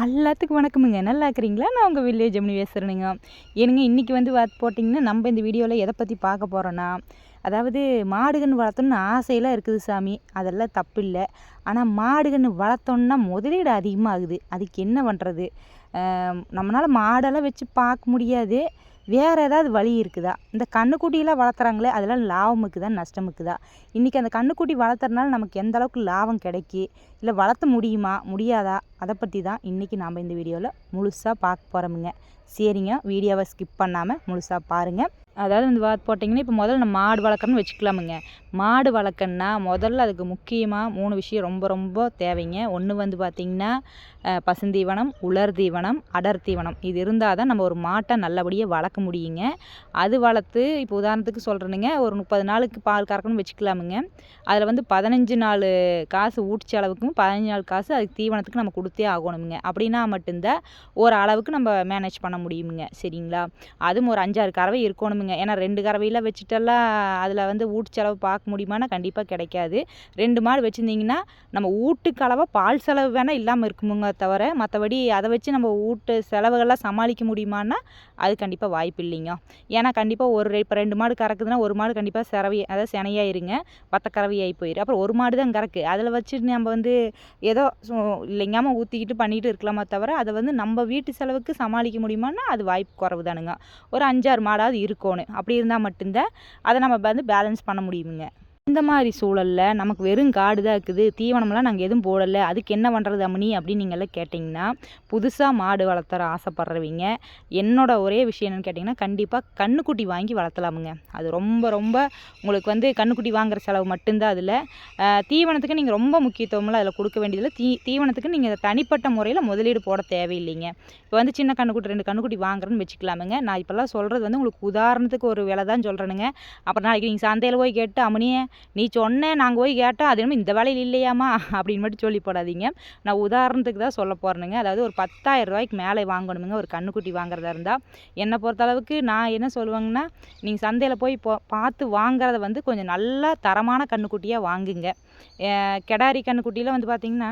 எல்லாத்துக்கும் வணக்கமுங்க. நல்லா இருக்கிறீங்களா? நான் உங்கள் வில்லேஜ் ஜெமினி பேசுகிறேனுங்க. ஏனுங்க இன்றைக்கி வந்து போட்டிங்கன்னா நம்ம இந்த வீடியோவில் எதை பற்றி பார்க்க போகிறோன்னா, அதாவது மாடுகன்று வளர்த்தணுன்னு ஆசையெல்லாம் இருக்குது சாமி, அதெல்லாம் தப்பு இல்லை. ஆனால் மாடுகன்று வளர்த்தோன்னா முதலீடு அதிகமாகுது. அதுக்கு என்ன பண்ணுறது? நம்மளால் மாடெல்லாம் வச்சு பார்க்க முடியாது. வேறு ஏதாவது வழி இருக்குதா? இந்த கன்றுக்குட்டியெல்லாம் வளர்த்துறாங்களே, அதெல்லாம் லாபம் இருக்குதா நஷ்டம் இருக்குதா? இன்றைக்கி அந்த கன்றுக்குட்டி வளர்த்துறதுனால நமக்கு எந்த அளவுக்கு லாபம் கிடைக்கி, இல்லை வளர்த்த முடியுமா முடியாதா? அதை பற்றி தான் இன்றைக்கி நாம் இந்த வீடியோவில் முழுசாக பார்க்க போகிறோமுங்க. சரிங்க, வீடியோவை ஸ்கிப் பண்ணாமல் முழுசாக பாருங்கள். அதாவது வந்து போட்டிங்கன்னா இப்போ முதல்ல நம்ம மாடு வளர்க்குறோன்னு வச்சுக்கலாமுங்க. மாடு வளர்க்கணுன்னா முதல்ல அதுக்கு முக்கியமாக 3 விஷயம் ரொம்ப ரொம்ப தேவைங்க. ஒன்று வந்து பார்த்திங்கன்னா பசுந்தீவனம், உலர் தீவனம், அடர் தீவனம். இது இருந்தால் தான் நம்ம ஒரு மாட்டை நல்லபடியாக வளர்க்க முடியுங்க. அது வளர்த்து இப்போ உதாரணத்துக்கு சொல்கிறேனுங்க, ஒரு 30 நாளுக்கு பால் கறக்கணும்னு வச்சுக்கலாமுங்க. அதில் வந்து 15 நாள் காசு ஊட்டு செலவுக்கும் 15 நாள் காசு அதுக்கு தீவனத்துக்கு நம்ம கொடுத்தே ஆகணுமுங்க. அப்படின்னா மட்டும்தான் ஒரு அளவுக்கு நம்ம மேனேஜ் பண்ண முடியுமுங்க. சரிங்களா? அதுவும் ஒரு 5-6 கறவை இருக்கணுமுங்க. ஏன்னா 2 கறவையில் வச்சுட்டெல்லாம் அதில் வந்து ஊட்டு செலவு பார்க்க முடியுமானா கண்டிப்பாக கிடைக்காது. 2 மாடு வச்சுருந்திங்கன்னா நம்ம வீட்டுக்கு அளவாக பால் செலவு வேணால் இல்லாமல் இருக்குமுங்க தவிர, மற்றபடி அதை வச்சு நம்ம வீட்டு செலவுகள்லாம் சமாளிக்க முடியுமான்னா அது கண்டிப்பாக வாய்ப்பு இல்லைங்க. ஏன்னா கண்டிப்பாக இப்போ 2 மாடு கறக்குதுன்னா ஒரு மாடு கண்டிப்பாக அதாவது சினையாயிருங்க, 10 கறவையாகி போயிடும். அப்புறம் ஒரு மாடு தான் கறக்கு. அதில் வச்சுட்டு நம்ம வந்து ஏதோ இல்லைங்காமல் ஊற்றிக்கிட்டு பண்ணிகிட்டு இருக்கலாமா தவிர, அதை வந்து நம்ம வீட்டு செலவுக்கு சமாளிக்க முடியுமான்னா அது வாய்ப்பு குறைவு தானுங்க. ஒரு 5-6 மாடாவது இருக்கணும். அப்படி இருந்தால் மட்டும்தான் அதை நம்ம வந்து பேலன்ஸ் பண்ண முடியுமுங்க. இந்த மாதிரி சூழலில் நமக்கு வெறும் காடு தான் இருக்குது, தீவனம்லாம் நாங்கள் எதுவும் போடலை, அதுக்கு என்ன பண்ணுறது அம்மனி அப்படின்னு நீங்கள்லாம் கேட்டிங்கன்னா, புதுசாக மாடு வளர்த்துற ஆசைப்பட்றவங்க என்னோட ஒரே விஷயம் என்னென்னு கேட்டிங்கன்னா, கண்டிப்பாக கன்றுக்குட்டி வாங்கி வளர்த்தலாமுங்க. அது ரொம்ப ரொம்ப உங்களுக்கு வந்து கன்றுக்குட்டி வாங்குகிற செலவு மட்டும்தான். அதில் தீவனத்துக்கு நீங்கள் ரொம்ப முக்கியத்துவமெல்லாம் அதில் கொடுக்க வேண்டியதில்லை. தீவனத்துக்கு நீங்கள் தனிப்பட்ட முறையில் முதலீடு போட தேவையில்லைங்க. இப்போ வந்து சின்ன கன்றுக்குட்டி 2 கன்றுக்குட்டி வாங்குறேன்னு வச்சுக்கலாமுங்க. நான் இப்போல்லாம் சொல்கிறது வந்து உங்களுக்கு உதாரணத்துக்கு ஒரு விலை தான் சொல்கிறேனுங்க. அப்புறம் நாளைக்கு நீங்கள் சந்தையில் போய் கேட்டு அம்மனியே நீ சொன்ன நாங்கள் போய் கேட்டால் அது என்னமோ இந்த வேலையில் இல்லையாம்மா அப்படின்னு மட்டும் சொல்லி போடாதீங்க. நான் உதாரணத்துக்கு தான் சொல்ல போகிறேனுங்க. அதாவது ஒரு 10,000 ரூபாய்க்கு மேலே வாங்கணுமுங்க ஒரு கன்றுக்குட்டி வாங்குறதா இருந்தால். என்னை பொறுத்தளவுக்கு நான் என்ன சொல்லுவேங்கன்னா, நீங்கள் சந்தையில் போய் பார்த்து வாங்குறத வந்து கொஞ்சம் நல்லா தரமான கன்றுக்குட்டியாக வாங்குங்க. கெடாரி கன்றுக்குட்டியில் வந்து பார்த்திங்கன்னா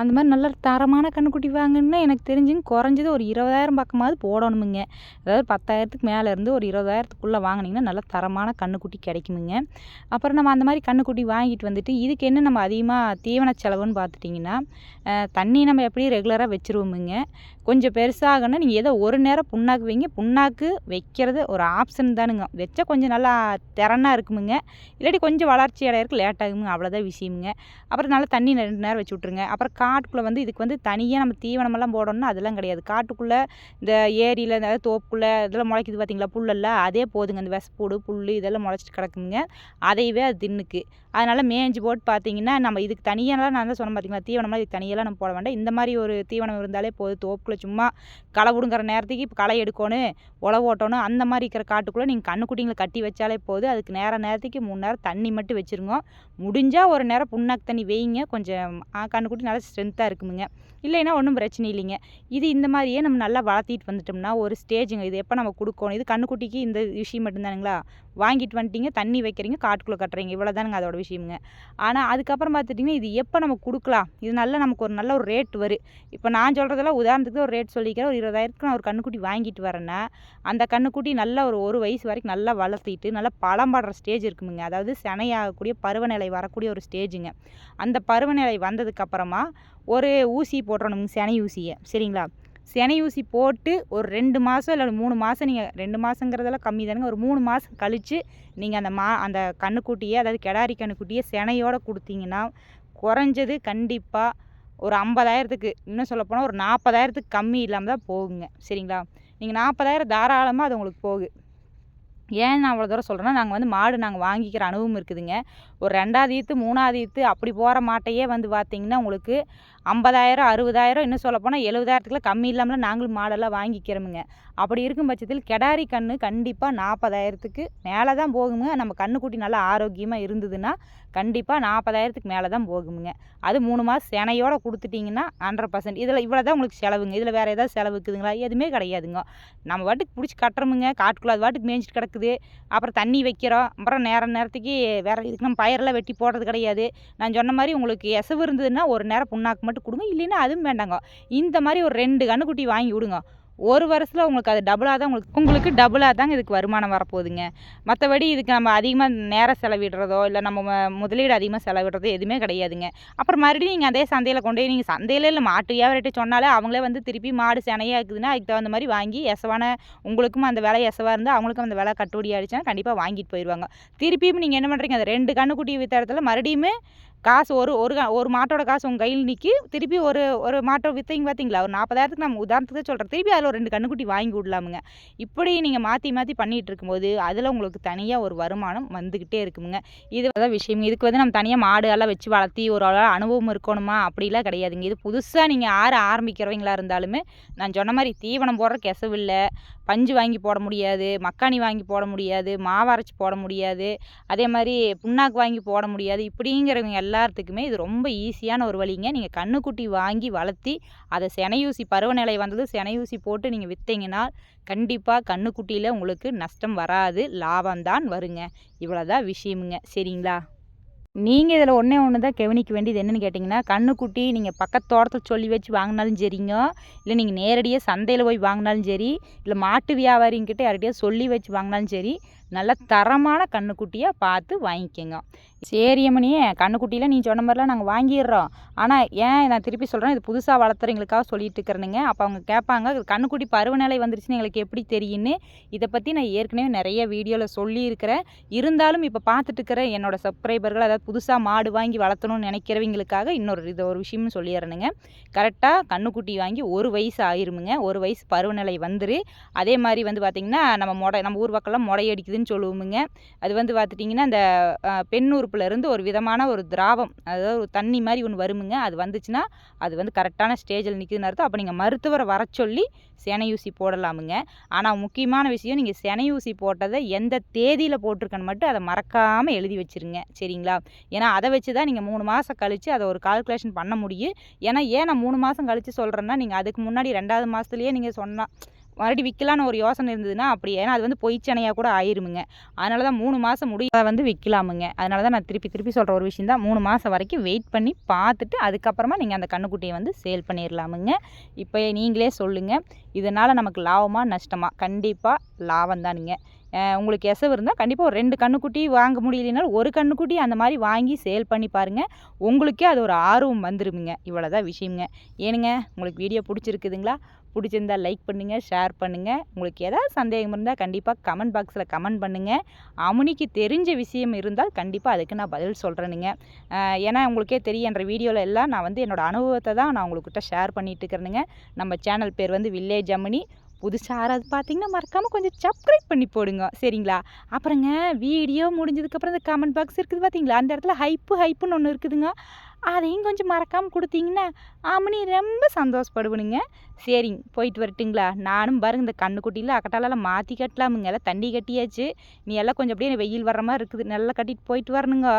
அந்த மாதிரி நல்ல தரமான கன்றுக்குட்டி வாங்கணுன்னா எனக்கு தெரிஞ்சுங்க குறைஞ்சது ஒரு 20,000 பக்கமாவது போடணுமுங்க. அதாவது 10,000க்கு மேலே இருந்து ஒரு 20,000த்துக்குள்ளே வாங்கினீங்கன்னா நல்ல தரமான கன்றுக்குட்டி கிடைக்குமுங்க. அப்புறம் நம்ம அந்த மாதிரி கன்றுக்குட்டி வாங்கிட்டு வந்துட்டு இதுக்கு என்ன நம்ம அதிகமாக தீவன செலவுன்னு பார்த்துட்டிங்கன்னா, தண்ணி நம்ம எப்படி ரெகுலராக வச்சுருவோமுங்க. கொஞ்சம் பெருசாகணும்னா நீங்கள் ஏதோ ஒரு நேரம் புண்ணாக்கு வைங்க. புண்ணாக்கு வைக்கிறது ஒரு ஆப்ஷன் தானுங்க. வச்சா கொஞ்சம் நல்லா திறனாக இருக்குமுங்க. இல்லாட்டி கொஞ்சம் வளர்ச்சி அடையிறதுக்கு லேட் ஆகுமுங்க. அவ்வளோதான் விஷயமுங்க. அப்புறம் நல்லா தண்ணி 2 நேரம் வச்சு விட்ருங்க. அப்புறம் காட்டுக்குள்ளே வந்து இதுக்கு வந்து தனியாக நம்ம தீவனமெல்லாம் போடணும்னா அதெல்லாம் கிடையாது. காட்டுக்குள்ளே இந்த ஏரியில் அதாவது தோப்புக்குள்ளே இதெல்லாம் முளைக்குது பார்த்தீங்களா புல்லெல்லாம், அதே போதுங்க. இந்த வெசப்பூடு புல் இதெல்லாம் முளைச்சிட்டு கிடக்குங்க. அதையவே அது தின்னுக்கு. அதனால் மேய்ஞ்சி போட்டு பார்த்தீங்கன்னா நம்ம இதுக்கு தனியாலாம் நான் தான் சொன்னேன் பார்த்தீங்களா, தீவனம்லாம் இதுக்கு தனியெல்லாம் நம்ம போட வேண்டாம். இந்த மாதிரி ஒரு தீவனம் இருந்தாலே போதும். தோப்புக்குள்ளே சும்மா களை பிடுங்குற நேரத்துக்கு இப்போ களை எடுக்கணும், உழவு ஓட்டணும், அந்த மாதிரி இருக்கிற காட்டுக்குள்ளே நீங்கள் கன்றுக்குட்டிங்களை கட்டி வச்சாலே போதும். அதுக்கு நேரத்துக்கு 3 நேரம் தண்ணி மட்டும் வச்சுருங்க. முடிஞ்சால் ஒரு நேரம் புண்ணாக்கு தண்ணி வைங்க. கொஞ்சம் கன்றுக்குட்டி நல்லா ஸ்ட்ரென்த்தாக இருக்குமுங்க. இல்லைன்னா ஒன்றும் பிரச்சனை இல்லைங்க. இது இந்த மாதிரியே நம்ம நல்லா வளர்த்திட்டு வந்துட்டோம்னா ஒரு ஸ்டேஜுங்க. இது எப்போ நம்ம கொடுக்கணும், இது கன்றுக்குட்டிக்கு இந்த விஷயம் மட்டும்தானுங்களா. வாங்கிட்டு வந்துட்டீங்க, தண்ணி வைக்கிறீங்க, காட்டுக்குள்ளே கட்டுறீங்க, இவ்வளோ தானுங்க அதோட விஷயமுங்க. ஆனால் அதுக்கப்புறம் பார்த்துட்டிங்கன்னா இது எப்போ நம்ம கொடுக்கலாம், இது நமக்கு ஒரு நல்ல ஒரு ரேட் வரும். இப்போ நான் சொல்கிறதெல்லாம் உதாரணத்துக்கு ஒரு ரேட் சொல்லிக்கிறேன். ஒரு 20,000க்கு நான் ஒரு கன்றுக்குட்டி வாங்கிட்டு வரேன்னா, அந்த கன்றுக்குட்டி நல்லா ஒரு வயசு வரைக்கும் நல்லா வளர்த்திட்டு நல்லா பழம் படுற ஸ்டேஜ் இருக்குமுங்க. அதாவது சினையாகக்கூடிய பருவநிலை வரக்கூடிய ஒரு ஸ்டேஜுங்க. அந்த பருவநிலை வந்ததுக்கப்புறமா ஒரு ஊசி போட்டுறணுங்க, சினை ஊசியை. சரிங்களா? சினை ஊசி போட்டு ஒரு 2 மாதம் இல்லை 3 மாதம், நீங்கள் 2 மாதங்கிறதெல்லாம் கம்மி தானுங்க. ஒரு 3 மாதம் கழித்து நீங்கள் அந்த கன்றுக்குட்டியை அதாவது கெடாரி கன்றுக்குட்டியை சினையோடு கொடுத்தீங்கன்னா குறைஞ்சது கண்டிப்பாக ஒரு 50,000த்துக்கு, இன்னும் சொல்லப்போனால் ஒரு 40,000த்துக்கு கம்மி இல்லாமல் தான் போகுங்க. சரிங்களா? நீங்கள் 40,000 தாராளமாக அது உங்களுக்கு போகுது. ஏன் நான் அவ்வளோ தூரம் சொல்கிறேன்னா, நாங்கள் வந்து மாடு வாங்கிக்கிற அனுபவம் இருக்குதுங்க. ஒரு 2வது ஈத்து 3வது ஈத்து அப்படி போகிற மாட்டையே வந்து பார்த்திங்கன்னா உங்களுக்கு 50,000 60,000 இன்னும் சொல்லப்போனால் 70,000த்துக்குலாம் கம்மி இல்லாமல் நாங்களும் மாடெல்லாம் வாங்கிக்கிறோமுங்க. அப்படி இருக்கும் பட்சத்தில் கெடாரி கன்று கண்டிப்பாக 40,000த்துக்கு மேலே தான் போகுங்க. நம்ம கன்றுக்குட்டி நல்லா ஆரோக்கியமாக இருந்ததுன்னா கண்டிப்பாக 40,000த்துக்கு மேலே தான் போகுமுங்க. அது 3 மாதம் சினையோடு கொடுத்துட்டிங்கன்னா 100%. இதில் இவ்வளோ தான் உங்களுக்கு செலவுங்க. இதில் வேறு ஏதாவது செலவு இருக்குதுங்களா? எதுவுமே கிடையாதுங்க. நம்ம பாட்டுக்கு பிடிச்சி கட்டுறோமுங்க. காட்டுக்குள்ளே அது பாட்டுக்கு மேய்ஞ்சிட்டு கிடக்குது. அப்புறம் தண்ணி வைக்கிறோம். அப்புறம் நேரத்துக்கு வேறு இதுக்கு நம்ம பயிரெல்லாம் வெட்டி போடுறது கிடையாது. நான் சொன்ன மாதிரி உங்களுக்கு எசவு இருந்ததுன்னா ஒரு நேரம் புண்ணாக்கு மட்டும் கொடுங்க, இல்லைன்னா அதுவும் வேண்டாங்க. இந்த மாதிரி ஒரு 2 கன்றுக்குட்டி வாங்கி விடுங்க. ஒரு வருஷத்தில் உங்களுக்கு அது டபுளாக தான் உங்களுக்கு டபுளாக தாங்க இதுக்கு வருமானம் வரப்போகுதுங்க. மற்றபடி இதுக்கு நம்ம அதிகமாக நேரம் செலவிடுறதோ இல்லை நம்ம முதலீடு அதிகமாக செலவிடுறதோ எதுவுமே கிடையாதுங்க. அப்புறம் மறுபடியும் நீங்கள் அதே சந்தையில் கொண்டு போய் நீங்கள் சந்தையில் இல்லை மாட்டு வியாபாரிட்ட சொன்னாலே அவங்களே வந்து திருப்பி மாடு சினையாக இருக்குதுன்னா அதுக்கு தகுந்த மாதிரி வாங்கி உங்களுக்கும் அந்த விலை எசவாக இருந்தால் அவங்களுக்கும் அந்த விலை கட்டுப்படி ஆகிடுச்சுன்னா கண்டிப்பாக வாங்கிட்டு போயிடுவாங்க. திருப்பியும் நீங்கள் என்ன பண்ணுறீங்க, அந்த 2 கன்றுக்குட்டி விற்ற இடத்துல மறுபடியும் காசு ஒரு மாட்டோட காசு உங்கள் கையில் நிற்கி திருப்பி ஒரு மாட்டை விற்றீங்க பார்த்தீங்களா, ஒரு 40,000க்கு நம்ம உதாரணத்துக்கு சொல்கிறேன், திருப்பி அதில் ஒரு 2 கன்றுக்குட்டி வாங்கி விடலாமுங்க. இப்படி நீங்கள் மாற்றி பண்ணிகிட்டு இருக்கும்போது அதில் உங்களுக்கு தனியாக ஒரு வருமானம் வந்துக்கிட்டே இருக்குமுங்க. இது தான் விஷயம். இதுக்கு வந்து நம்ம தனியாக மாடு எல்லாம் வச்சு வளர்த்தி ஒரு அனுபவம் இருக்கணுமா அப்படிலாம் கிடையாதுங்க. இது புதுசாக நீங்கள் ஆரம்பிக்கிறவங்களா இருந்தாலுமே நான் சொன்ன மாதிரி தீவனம் போடுற கெசவு இல்லை, பஞ்சு வாங்கி போட முடியாது, மக்காணி வாங்கி போட முடியாது, மாவு அரைச்சி போட முடியாது, அதே மாதிரி புண்ணாக்கு வாங்கி போட முடியாது. இப்படிங்கிறவங்க எல்லாத்துக்குமே இது ரொம்ப ஈஸியான ஒரு வழிங்க. நீங்கள் கன்றுக்குட்டி வாங்கி வளர்த்தி அதை செனையூசி பருவநிலை வந்தது செனையூசி போட்டு நீங்கள் விற்றீங்கன்னா கண்டிப்பாக கன்றுக்குட்டியில் உங்களுக்கு நஷ்டம் வராது, லாபம்தான் வருங்க. இவ்வளோதான் விஷயமுங்க. சரிங்களா? நீங்கள் இதில் ஒன்று தான் கவனிக்க வேண்டியது என்னென்னு கேட்டிங்கன்னா, கன்றுக்குட்டி நீங்கள் பக்கத்து தோட்டத்தில் சொல்லி வச்சு வாங்கினாலும் சரிங்க, இல்லை நீங்கள் நேரடியாக சந்தையில் போய் வாங்கினாலும் சரி, இல்லை மாட்டு வியாபாரிங்கிட்ட யார்கிட்டயாவது சொல்லி வச்சு வாங்கினாலும் சரி, நல்ல தரமான கன்றுக்குட்டியாக பார்த்து வாங்கிக்கோங்க. சரி அம்மனியே, கன்றுக்குட்டியில் நீ சொன்ன மாதிரிலாம் நாங்கள் வாங்கிடுறோம். ஆனால் ஏன் நான் திருப்பி சொல்கிறேன், இது புதுசாக வளர்த்துறவங்களுக்காக சொல்லிட்டு இருக்கிறேனுங்க. அப்போ அவங்க கேட்பாங்க, கன்றுக்குட்டி பருவநிலை வந்துருச்சுன்னு எங்களுக்கு எப்படி தெரியும்னு. இதை பற்றி நான் ஏற்கனவே நிறைய வீடியோவில் சொல்லியிருக்கிறேன். இருந்தாலும் இப்போ பார்த்துட்டு இருக்கிற என்னோடய சப்ஸ்கிரைபர்கள், அதாவது புதுசாக மாடு வாங்கி வளர்த்தணும்னு நினைக்கிறவங்களுக்காக ஒரு விஷயம்னு சொல்லிடுறேனுங்க. கரெக்டாக கன்றுக்குட்டி வாங்கி 1 வயசு ஆயிருமுங்க. 1 வயசு பருவநிலை வந்துரு. அதே மாதிரி வந்து பார்த்திங்கன்னா நம்ம ஊர் பக்கம்லாம் முடையடிக்குதுன்னு சொல்லுவோமுங்க. அது வந்து பார்த்துட்டிங்கன்னா இந்த பெண் உறுப்புலேருந்து ஒரு விதமான ஒரு திராவம், அதாவது ஒரு தண்ணி மாதிரி ஒன்று வருமுங்க. அது வந்துச்சுன்னா அது வந்து கரெக்டான ஸ்டேஜில் நிற்குதுன்னு அர்த்தம். அப்போ நீங்கள் மருத்துவரை வர சொல்லி செனையூசி போடலாமுங்க. ஆனால் முக்கியமான விஷயம், நீங்கள் செனையூசி போட்டதை எந்த தேதியில் போட்டிருக்கன்னு மட்டும் அதை மறக்காமல் எழுதி வச்சுருங்க. சரிங்களா? ஏன்னா அதை வச்சு தான் நீங்கள் 3 மாதம் கழித்து அதை ஒரு கால்குலேஷன் பண்ண முடியும். ஏன்னா நான் 3 மாதம் கழித்து சொல்கிறேன்னா, நீங்கள் அதுக்கு முன்னாடி 2வது மாதத்துலேயே நீங்கள் சொன்னால் மறுபடியும் விற்கலான்னு ஒரு யோசனை இருந்ததுன்னா அப்படி, ஏன்னா அது வந்து பொய்ச்சனையாக கூட ஆயிருமுங்க. அதனால தான் 3 மாதம் அதை வந்து விற்கலாமுங்க. அதனால தான் நான் திருப்பி சொல்கிற ஒரு விஷயம் தான், 3 மாதம் வரைக்கும் வெயிட் பண்ணி பார்த்துட்டு அதுக்கப்புறமா நீங்கள் அந்த கன்றுக்குட்டியை வந்து சேல் பண்ணிடலாமுங்க. இப்போ நீங்களே சொல்லுங்கள், இதனால் நமக்கு லாபமா நஷ்டமா? கண்டிப்பாக லாபம் தானுங்க. உங்களுக்கு எசவு இருந்தால் கண்டிப்பாக ஒரு 2 கன்றுக்குட்டி வாங்க முடியலைனாலும் ஒரு கன்றுக்குட்டி அந்த மாதிரி வாங்கி சேல் பண்ணி பாருங்கள். உங்களுக்கே அது ஒரு ஆர்வம் வந்துருமுங்க. இவ்வளோதான் விஷயமுங்க. ஏனுங்க, உங்களுக்கு வீடியோ பிடிச்சிருக்குதுங்களா? பிடிச்சிருந்தா லைக் பண்ணுங்கள், ஷேர் பண்ணுங்கள். உங்களுக்கு ஏதாவது சந்தேகம் இருந்தால் கண்டிப்பாக கமெண்ட் பாக்ஸில் கமெண்ட் பண்ணுங்கள். அமுனிக்கு தெரிஞ்ச விஷயம் இருந்தால் கண்டிப்பாக அதுக்கு நான் பதில் சொல்கிறேனுங்க. ஏன்னா உங்களுக்கே தெரியும், என்ற வீடியோவில் எல்லாம் நான் வந்து என்னோடய அனுபவத்தை தான் நான் உங்கள்கிட்ட ஷேர் பண்ணிட்டு இருக்கிறேனுங்க. நம்ம சேனல் பேர் வந்து வில்லேஜ் அம்மனி. புதுசாக யாராவது பார்த்தீங்கன்னா மறக்காமல் கொஞ்சம் சப்ஸ்கிரைப் பண்ணி போடுங்க. சரிங்களா? அப்புறங்க வீடியோ முடிஞ்சதுக்கப்புறம் இந்த கமெண்ட் பாக்ஸ் இருக்குது பார்த்தீங்களா, அந்த இடத்துல ஹைப்புன்னு ஒன்று இருக்குதுங்க. அதையும் கொஞ்சம் மறக்காமல் கொடுத்தீங்கன்னா அம்மனி ரொம்ப சந்தோஷப்படுவனுங்க. சரிங்க, போயிட்டு வரட்டுங்களா? நானும் பாருங்க இந்த கன்றுக்குட்டியில் அக்கட்டாலெல்லாம் மாற்றி கட்டலாமுங்க. எல்லாம் தண்ணி கட்டியாச்சு. நீ எல்லாம் கொஞ்சம் அப்படியே வெயில் வர்ற மாதிரி இருக்குது, நல்லா கட்டிட்டு போயிட்டு வரணுங்க.